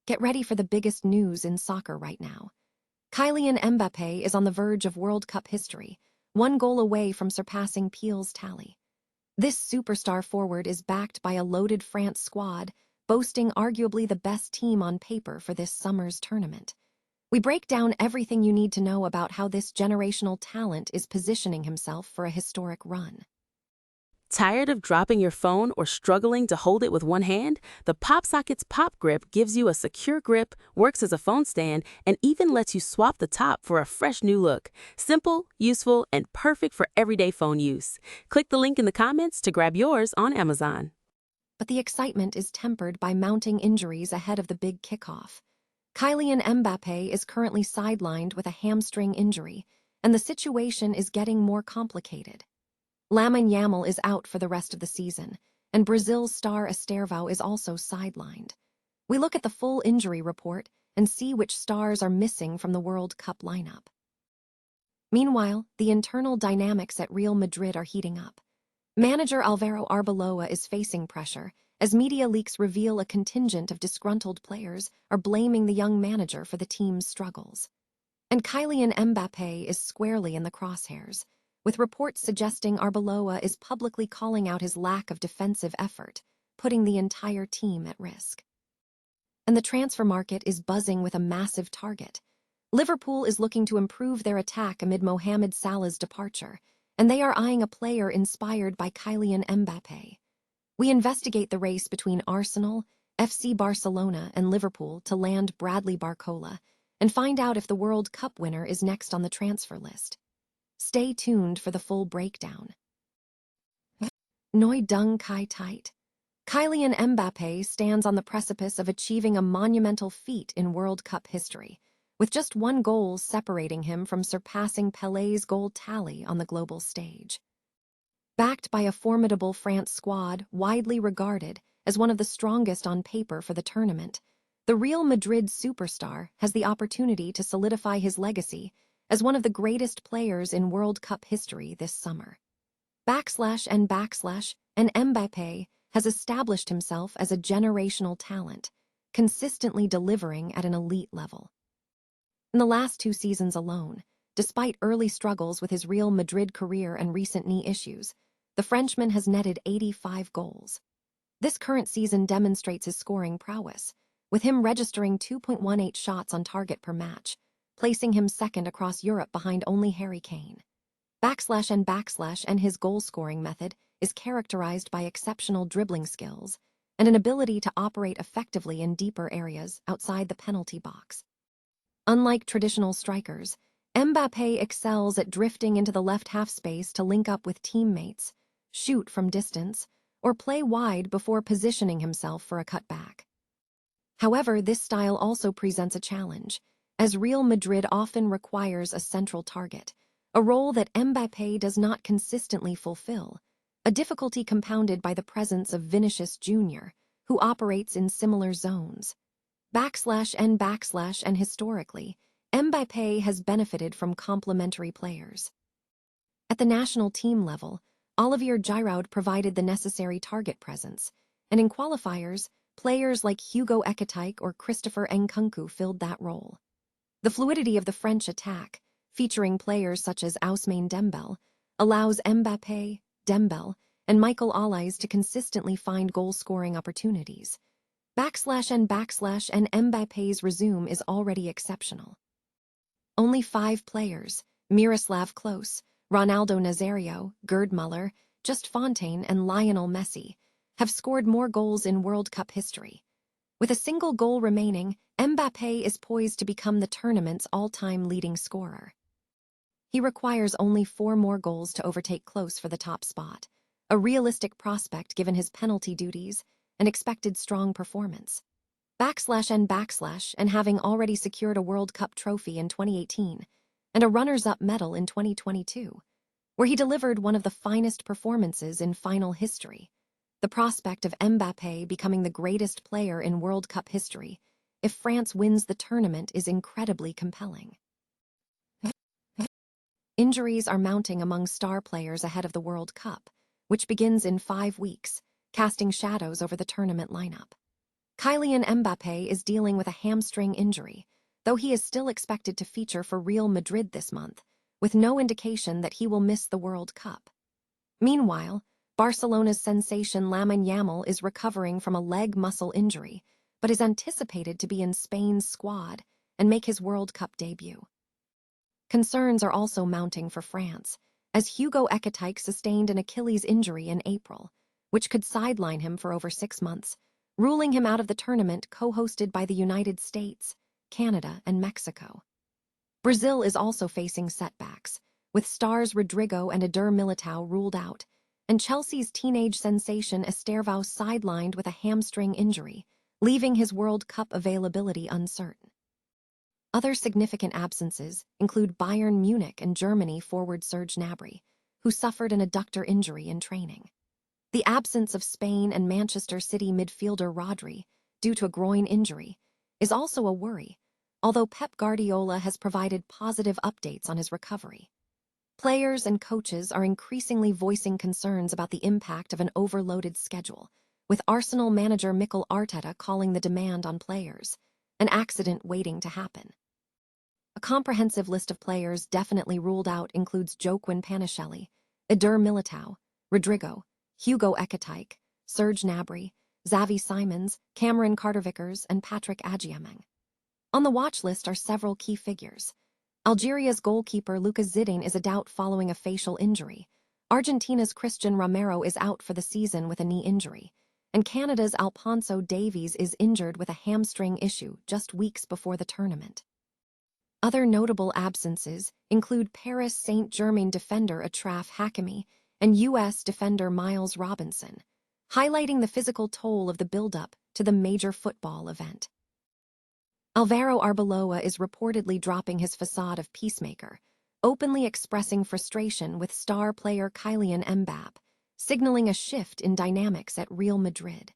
Get ready for the biggest news in soccer right now. Kylian Mbappé is on the verge of World Cup history, one goal away from surpassing Pele's tally. This superstar forward is backed by a loaded France squad, boasting arguably the best team on paper for this summer's tournament. We break down everything you need to know about how this generational talent is positioning himself for a historic run. Tired of dropping your phone or struggling to hold it with one hand? The PopSockets Pop Grip gives you a secure grip, works as a phone stand, and even lets you swap the top for a fresh new look. Simple, useful, and perfect for everyday phone use. Click the link in the comments to grab yours on Amazon. But the excitement is tempered by mounting injuries ahead of the big kickoff. Kylian Mbappé is currently sidelined with a hamstring injury, and the situation is getting more complicated. Lamine Yamal is out for the rest of the season, and Brazil's star Estêvão is also sidelined. We look at the full injury report and see which stars are missing from the World Cup lineup. Meanwhile, the internal dynamics at Real Madrid are heating up. Manager Álvaro Arbeloa is facing pressure, as media leaks reveal a contingent of disgruntled players are blaming the young manager for the team's struggles. And Kylian Mbappé is squarely in the crosshairs, with reports suggesting Arbeloa is publicly calling out his lack of defensive effort, putting the entire team at risk. And the transfer market is buzzing with a massive target. Liverpool is looking to improve their attack amid Mohamed Salah's departure, and they are eyeing a player inspired by Kylian Mbappé. We investigate the race between Arsenal, FC Barcelona, and Liverpool to land Bradley Barcola, and find out if the World Cup winner is next on the transfer list. Stay tuned for the full breakdown. Noi dung kai tight. Kylian Mbappé stands on the precipice of achieving a monumental feat in World Cup history, with just one goal separating him from surpassing Pele's goal tally on the global stage. Backed by a formidable France squad widely regarded as one of the strongest on paper for the tournament, the Real Madrid superstar has the opportunity to solidify his legacy as one of the greatest players in World Cup history this summer. And Mbappé has established himself as a generational talent, consistently delivering at an elite level. In the last 2 seasons alone, despite early struggles with his Real Madrid career and recent knee issues, the Frenchman has netted 85 goals. This current season demonstrates his scoring prowess, with him registering 2.18 shots on target per match, placing him second across Europe behind only Harry Kane. And his goal-scoring method is characterized by exceptional dribbling skills and an ability to operate effectively in deeper areas outside the penalty box. Unlike traditional strikers, Mbappé excels at drifting into the left half space to link up with teammates, shoot from distance, or play wide before positioning himself for a cutback. However, this style also presents a challenge, as Real Madrid often requires a central target, a role that Mbappé does not consistently fulfill, a difficulty compounded by the presence of Vinicius Jr., who operates in similar zones. And historically, Mbappé has benefited from complementary players. At the national team level, Olivier Giroud provided the necessary target presence, and in qualifiers, players like Hugo Ekitike or Christopher Nkunku filled that role. The fluidity of the French attack, featuring players such as Ousmane Dembélé, allows Mbappé, Dembélé, and Michael Olise to consistently find goal-scoring opportunities. And Mbappé's resume is already exceptional. Only 5 players, Miroslav Klose, Ronaldo Nazario, Gerd Müller, Just Fontaine, and Lionel Messi, have scored more goals in World Cup history. With a single goal remaining, Mbappé is poised to become the tournament's all-time leading scorer. He requires only 4 more goals to overtake Klose for the top spot, a realistic prospect given his penalty duties and expected strong performance. And having already secured a World Cup trophy in 2018 and a runners-up medal in 2022, where he delivered one of the finest performances in final history. The prospect of Mbappé becoming the greatest player in World Cup history, if France wins the tournament, is incredibly compelling. Injuries are mounting among star players ahead of the World Cup, which begins in 5 weeks, casting shadows over the tournament lineup. Kylian Mbappé is dealing with a hamstring injury, though he is still expected to feature for Real Madrid this month, with no indication that he will miss the World Cup. Meanwhile, Barcelona's sensation Lamine Yamal is recovering from a leg muscle injury, but is anticipated to be in Spain's squad and make his World Cup debut. Concerns are also mounting for France, as Hugo Ekitike sustained an Achilles injury in April, which could sideline him for over 6 months, ruling him out of the tournament co-hosted by the United States, Canada, and Mexico. Brazil is also facing setbacks, with stars Rodrigo and Eder Militao ruled out, and Chelsea's teenage sensation Estêvão sidelined with a hamstring injury, leaving his World Cup availability uncertain. Other significant absences include Bayern Munich and Germany forward Serge Gnabry, who suffered an adductor injury in training. The absence of Spain and Manchester City midfielder Rodri, due to a groin injury, is also a worry, although Pep Guardiola has provided positive updates on his recovery. Players and coaches are increasingly voicing concerns about the impact of an overloaded schedule, with Arsenal manager Mikel Arteta calling the demand on players, an accident waiting to happen. A comprehensive list of players definitely ruled out includes Joaquin Panichelli, Eder Militao, Rodrigo, Hugo Ekitike, Serge Gnabry, Xavi Simons, Cameron Carter-Vickers, and Patrick Agyemang. On the watch list are several key figures. Algeria's goalkeeper Lucas Zidane is a doubt following a facial injury. Argentina's Christian Romero is out for the season with a knee injury. And Canada's Alphonso Davies is injured with a hamstring issue just weeks before the tournament. Other notable absences include Paris Saint-Germain defender Achraf Hakimi and U.S. defender Miles Robinson, highlighting the physical toll of the build-up to the major football event. Alvaro Arbeloa is reportedly dropping his facade of peacemaker, openly expressing frustration with star player Kylian Mbappé, signaling a shift in dynamics at Real Madrid.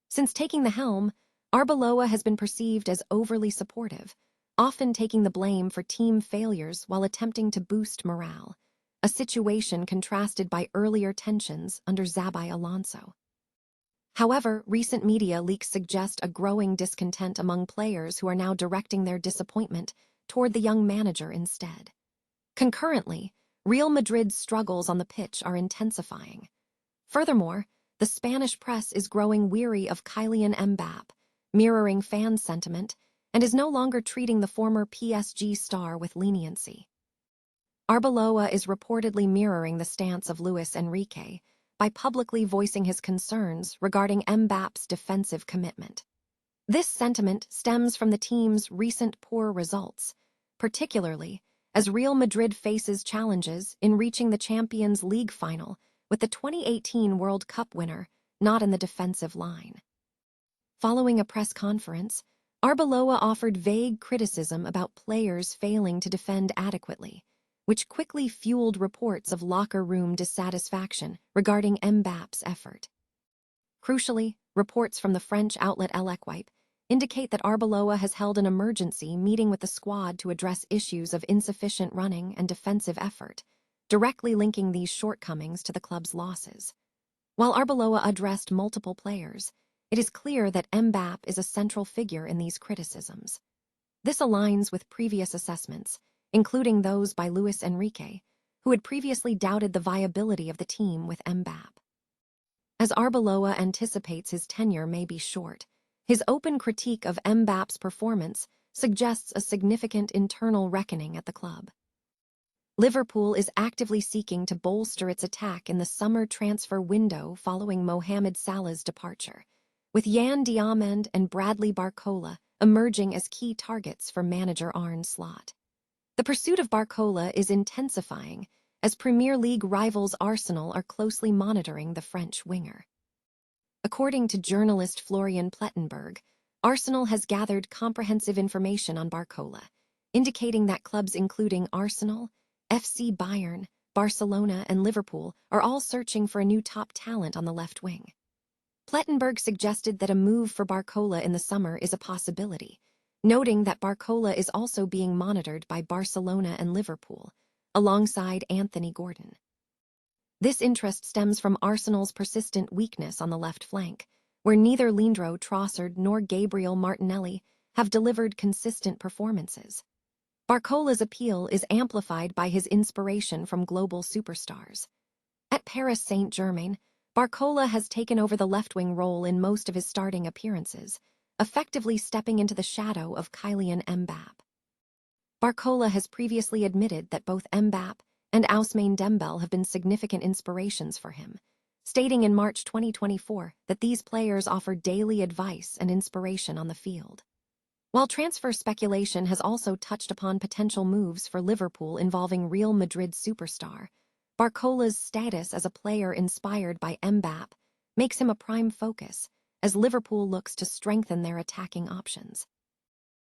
Since taking the helm, Arbeloa has been perceived as overly supportive, often taking the blame for team failures while attempting to boost morale, a situation contrasted by earlier tensions under Xabi Alonso. However, recent media leaks suggest a growing discontent among players who are now directing their disappointment toward the young manager instead. Concurrently, Real Madrid's struggles on the pitch are intensifying. Furthermore, the Spanish press is growing weary of Kylian Mbappé, mirroring fan sentiment, and is no longer treating the former PSG star with leniency. Arbeloa is reportedly mirroring the stance of Luis Enrique by publicly voicing his concerns regarding Mbappé's defensive commitment. This sentiment stems from the team's recent poor results, particularly as Real Madrid faces challenges in reaching the Champions League final with the 2018 World Cup winner not in the defensive line. Following a press conference, Arbeloa offered vague criticism about players failing to defend adequately, which quickly fueled reports of locker room dissatisfaction regarding Mbappé's effort. Crucially, reports from the French outlet L'Equipe indicate that Arbeloa has held an emergency meeting with the squad to address issues of insufficient running and defensive effort, directly linking these shortcomings to the club's losses. While Arbeloa addressed multiple players, it is clear that Mbappé is a central figure in these criticisms. This aligns with previous assessments, including those by Luis Enrique, who had previously doubted the viability of the team with Mbappé. As Arbeloa anticipates his tenure may be short, his open critique of Mbappé's performance suggests a significant internal reckoning at the club. Liverpool is actively seeking to bolster its attack in the summer transfer window following Mohamed Salah's departure, with Yan Diamond and Bradley Barcola emerging as key targets for manager Arne Slot. The pursuit of Barcola is intensifying as Premier League rivals Arsenal are closely monitoring the French winger. According to journalist Florian Plettenberg, Arsenal has gathered comprehensive information on Barcola, indicating that clubs including Arsenal, FC Bayern, Barcelona, and Liverpool are all searching for a new top talent on the left wing. Plettenberg suggested that a move for Barcola in the summer is a possibility, noting that Barcola is also being monitored by Barcelona and Liverpool, alongside Anthony Gordon. This interest stems from Arsenal's persistent weakness on the left flank, where neither Leandro Trossard nor Gabriel Martinelli have delivered consistent performances. Barcola's appeal is amplified by his inspiration from global superstars. At Paris Saint-Germain, Barcola has taken over the left-wing role in most of his starting appearances, effectively stepping into the shadow of Kylian Mbappé. Barcola has previously admitted that both Mbappé and Ousmane Dembele have been significant inspirations for him, stating in March 2024 that these players offer daily advice and inspiration on the field. While transfer speculation has also touched upon potential moves for Liverpool involving Real Madrid superstar, Barcola's status as a player inspired by Mbappé makes him a prime focus as Liverpool looks to strengthen their attacking options.